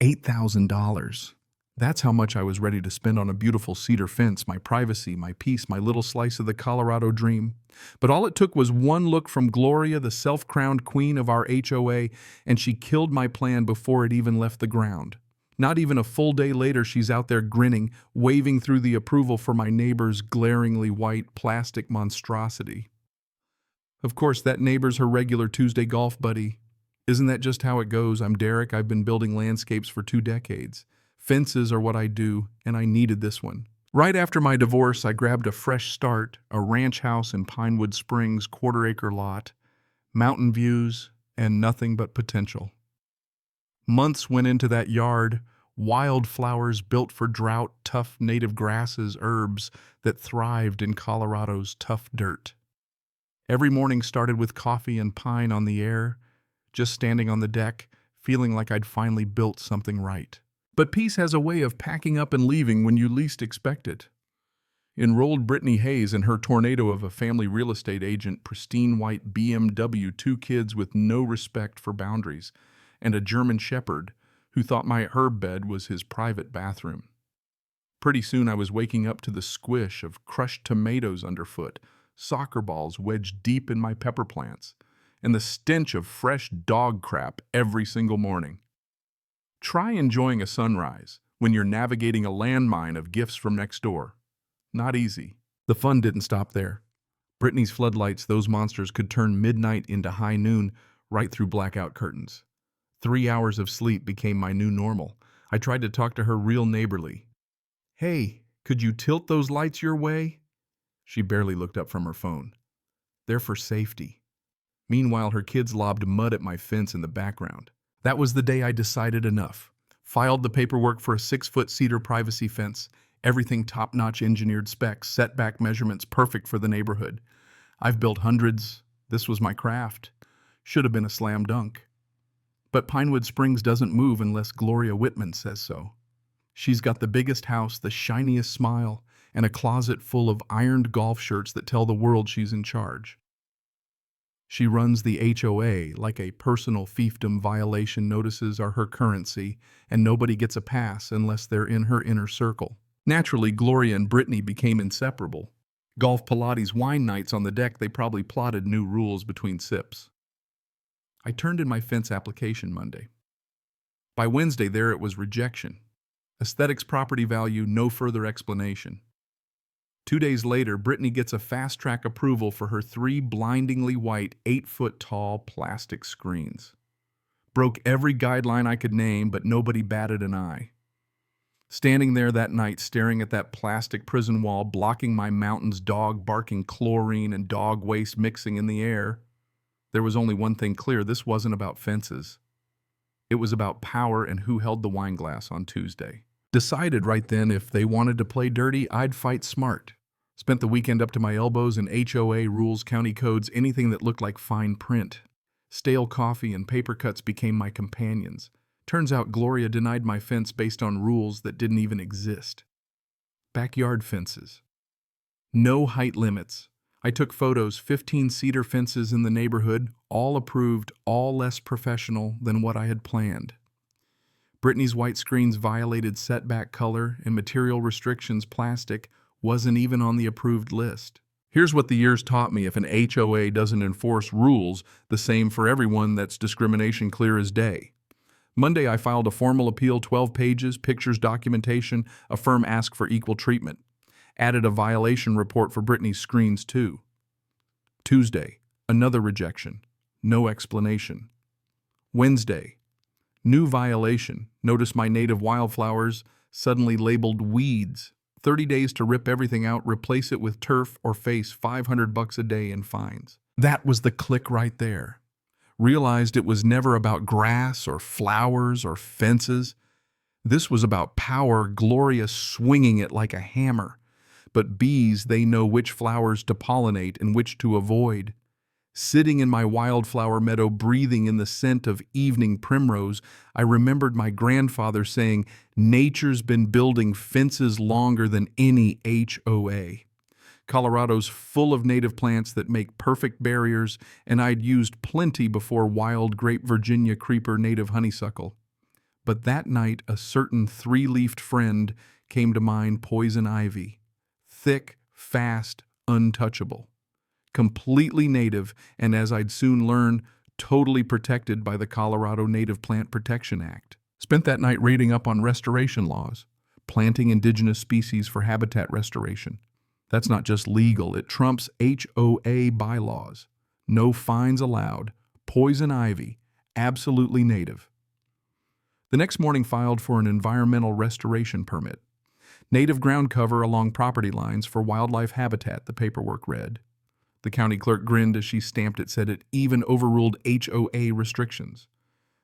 $8,000. That's how much I was ready to spend on a beautiful cedar fence, my privacy, my peace, my little slice of the Colorado dream. But all it took was one look from Gloria, the self-crowned queen of our HOA, and she killed my plan before it even left the ground. Not even a full day later, she's out there grinning, waving through the approval for my neighbor's glaringly white plastic monstrosity. Of course, that neighbor's her regular Tuesday golf buddy. Isn't that just how it goes? I'm Derek. I've been building landscapes for 2 decades. Fences are what I do, and I needed this one. Right after my divorce, I grabbed a fresh start, a ranch house in Pinewood Springs, quarter-acre lot, mountain views, and nothing but potential. Months went into that yard, wildflowers built for drought, tough native grasses, herbs that thrived in Colorado's tough dirt. Every morning started with coffee and pine on the air, just standing on the deck, feeling like I'd finally built something right. But peace has a way of packing up and leaving when you least expect it. Enrolled Brittany Hayes and her tornado of a family real estate agent, pristine white BMW, 2 kids with no respect for boundaries, and a German shepherd who thought my herb bed was his private bathroom. Pretty soon I was waking up to the squish of crushed tomatoes underfoot, soccer balls wedged deep in my pepper plants, and the stench of fresh dog crap every single morning. Try enjoying a sunrise when you're navigating a landmine of gifts from next door. Not easy. The fun didn't stop there. Brittany's floodlights, those monsters could turn midnight into high noon right through blackout curtains. 3 hours of sleep became my new normal. I tried to talk to her real neighborly. "Hey, could you tilt those lights your way?" She barely looked up from her phone. "They're for safety." Meanwhile, her kids lobbed mud at my fence in the background. That was the day I decided enough. Filed the paperwork for a 6-foot cedar privacy fence, everything top-notch engineered specs, setback measurements perfect for the neighborhood. I've built hundreds. This was my craft. Should have been a slam dunk. But Pinewood Springs doesn't move unless Gloria Whitman says so. She's got the biggest house, the shiniest smile, and a closet full of ironed golf shirts that tell the world she's in charge. She runs the HOA like a personal fiefdom. Violation notices are her currency, and nobody gets a pass unless they're in her inner circle. Naturally, Gloria and Brittany became inseparable. Golf, Pilates, wine nights on the deck, they probably plotted new rules between sips. I turned in my fence application Monday. By Wednesday, there it was: rejection. Aesthetics, property value, no further explanation. 2 days later, Brittany gets a fast-track approval for her 3 blindingly white, 8-foot-tall plastic screens. Broke every guideline I could name, but nobody batted an eye. Standing there that night, staring at that plastic prison wall, blocking my mountain's dog barking chlorine and dog waste mixing in the air, there was only one thing clear: this wasn't about fences. It was about power and who held the wine glass on Tuesday. Decided right then, if they wanted to play dirty, I'd fight smart. Spent the weekend up to my elbows in HOA rules, county codes, anything that looked like fine print. Stale coffee and paper cuts became my companions. Turns out Gloria denied my fence based on rules that didn't even exist. Backyard fences. No height limits. I took photos, 15 cedar fences in the neighborhood, all approved, all less professional than what I had planned. Brittany's white screens violated setback color and material restrictions. Plastic wasn't even on the approved list. Here's what the years taught me: if an HOA doesn't enforce rules the same for everyone, that's discrimination clear as day. Monday, I filed a formal appeal, 12 pages, pictures, documentation. A firm asked for equal treatment. Added a violation report for Brittany's screens too. Tuesday, another rejection. No explanation. Wednesday, new violation. Notice my native wildflowers suddenly labeled weeds. 30 days to rip everything out, replace it with turf, or face $500 a day in fines. That was the click right there. Realized it was never about grass or flowers or fences. This was about power, Gloria swinging it like a hammer. But bees, they know which flowers to pollinate and which to avoid. Sitting in my wildflower meadow, breathing in the scent of evening primrose, I remembered my grandfather saying, "Nature's been building fences longer than any HOA." Colorado's full of native plants that make perfect barriers, and I'd used plenty before wild grape, Virginia creeper, native honeysuckle. But that night, a certain three-leafed friend came to mind, poison ivy. Thick, fast, untouchable. Completely native, and as I'd soon learn, totally protected by the Colorado Native Plant Protection Act. Spent that night reading up on restoration laws, planting indigenous species for habitat restoration. That's not just legal, it trumps HOA bylaws. No fines allowed. Poison ivy. Absolutely native. The next morning filed for an environmental restoration permit. Native ground cover along property lines for wildlife habitat, the paperwork read. The county clerk grinned as she stamped it, said it even overruled HOA restrictions.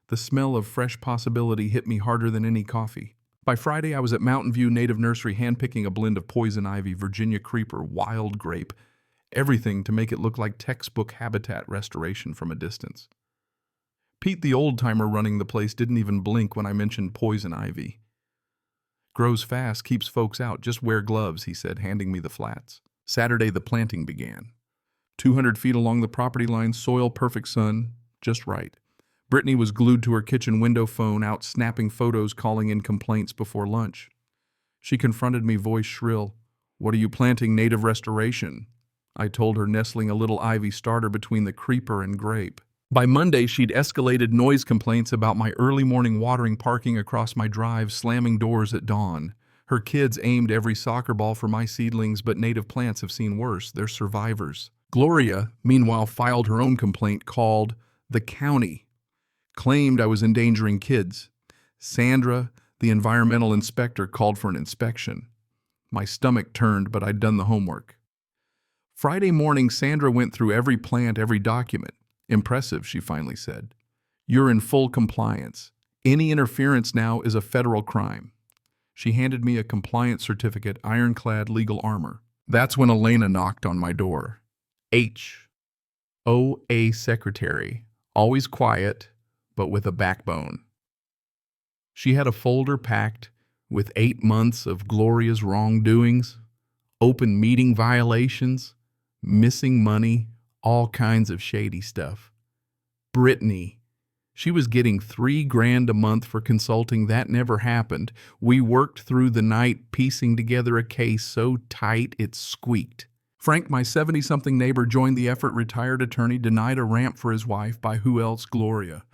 The smell of fresh possibility hit me harder than any coffee. By Friday, I was at Mountain View Native Nursery handpicking a blend of poison ivy, Virginia creeper, wild grape, everything to make it look like textbook habitat restoration from a distance. Pete, the old-timer running the place, didn't even blink when I mentioned poison ivy. Grows fast, keeps folks out, just wear gloves, he said, handing me the flats. Saturday, the planting began. 200 feet along the property line, soil perfect, sun, just right. Brittany was glued to her kitchen window phone, out snapping photos, calling in complaints before lunch. She confronted me, voice shrill. "What are you planting, native restoration?" I told her, nestling a little ivy starter between the creeper and grape. By Monday, she'd escalated noise complaints about my early morning watering, parking across my drive, slamming doors at dawn. Her kids aimed every soccer ball for my seedlings, but native plants have seen worse. They're survivors. Gloria, meanwhile, filed her own complaint, called the county. Claimed I was endangering kids. Sandra, the environmental inspector, called for an inspection. My stomach turned, but I'd done the homework. Friday morning, Sandra went through every plant, every document. "Impressive," she finally said. "You're in full compliance. Any interference now is a federal crime." She handed me a compliance certificate, ironclad legal armor. That's when Elena knocked on my door. HOA secretary, always quiet, but with a backbone. She had a folder packed with 8 months of Gloria's wrongdoings, open meeting violations, missing money, all kinds of shady stuff. Brittany, she was getting $3,000 a month for consulting. That never happened. We worked through the night piecing together a case so tight it squeaked. Frank, my 70-something neighbor, joined the effort. Retired attorney, denied a ramp for his wife. By who else? Gloria.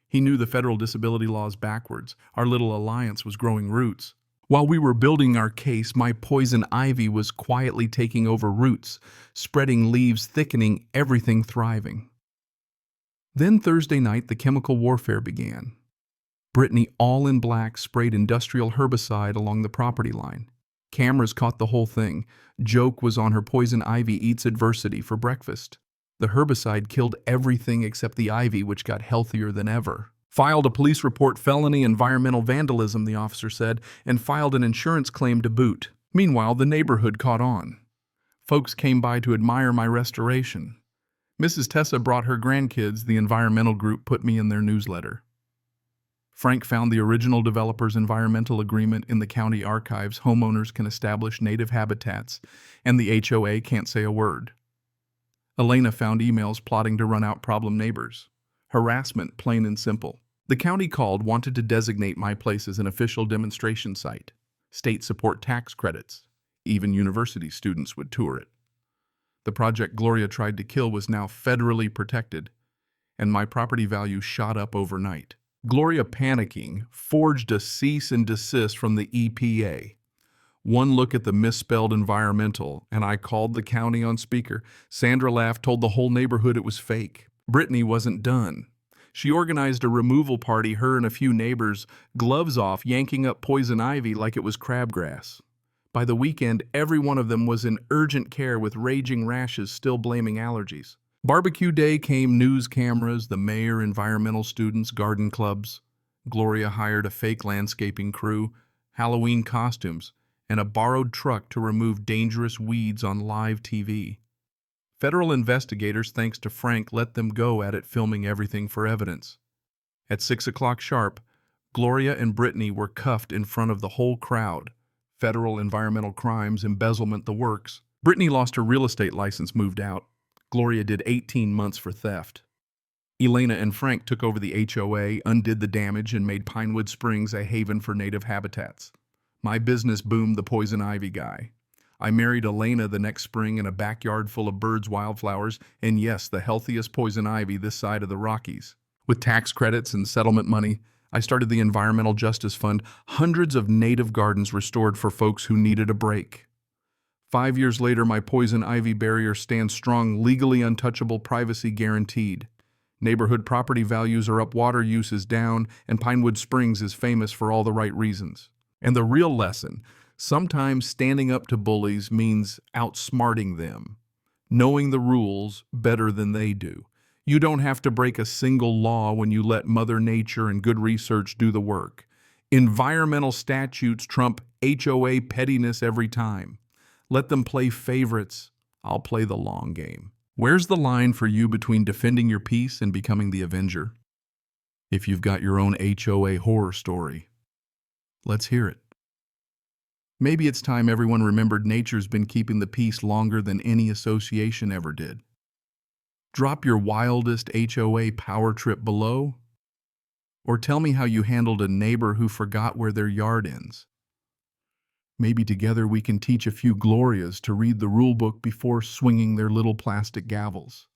He knew the federal disability laws backwards. Our little alliance was growing roots. While we were building our case, my poison ivy was quietly taking over roots, spreading leaves, thickening, everything thriving. Then Thursday night, the chemical warfare began. Brittany, all in black, sprayed industrial herbicide along the property line. Cameras caught the whole thing. Joke was on her poison ivy eats adversity for breakfast. The herbicide killed everything except the ivy, which got healthier than ever. Filed a police report, felony environmental vandalism, the officer said, and filed an insurance claim to boot. Meanwhile, the neighborhood caught on. Folks came by to admire my restoration. Mrs. Tessa brought her grandkids. The environmental group put me in their newsletter. Frank found the original developer's environmental agreement in the county archives. Homeowners can establish native habitats, and the HOA can't say a word. Elena found emails plotting to run out problem neighbors. Harassment, plain and simple. The county called, wanted to designate my place as an official demonstration site. State support tax credits. Even university students would tour it. The project Gloria tried to kill was now federally protected, and my property value shot up overnight. Gloria, panicking, forged a cease and desist from the EPA. One look at the misspelled environmental, and I called the county on speaker. Sandra laughed, told the whole neighborhood it was fake. Brittany wasn't done. She organized a removal party, her and a few neighbors, gloves off, yanking up poison ivy like it was crabgrass. By the weekend, every one of them was in urgent care with raging rashes, still blaming allergies. Barbecue day came, news cameras, the mayor, environmental students, garden clubs. Gloria hired a fake landscaping crew, Halloween costumes, and a borrowed truck to remove dangerous weeds on live TV. Federal investigators, thanks to Frank, let them go at it, filming everything for evidence. At 6 o'clock sharp, Gloria and Brittany were cuffed in front of the whole crowd. Federal environmental crimes, embezzlement, the works. Brittany lost her real estate license, moved out. Gloria did 18 months for theft. Elena and Frank took over the HOA, undid the damage, and made Pinewood Springs a haven for native habitats. My business boomed the poison ivy guy. I married Elena the next spring in a backyard full of birds, wildflowers, and yes, the healthiest poison ivy this side of the Rockies. With tax credits and settlement money, I started the Environmental Justice Fund, hundreds of native gardens restored for folks who needed a break. 5 years later, my poison ivy barrier stands strong, legally untouchable, privacy guaranteed. Neighborhood property values are up, water use is down, and Pinewood Springs is famous for all the right reasons. And the real lesson, sometimes standing up to bullies means outsmarting them, knowing the rules better than they do. You don't have to break a single law when you let Mother Nature and good research do the work. Environmental statutes trump HOA pettiness every time. Let them play favorites. I'll play the long game. Where's the line for you between defending your peace and becoming the avenger? If you've got your own HOA horror story, let's hear it. Maybe it's time everyone remembered nature's been keeping the peace longer than any association ever did. Drop your wildest HOA power trip below, or tell me how you handled a neighbor who forgot where their yard ends. Maybe together we can teach a few Glorias to read the rule book before swinging their little plastic gavels.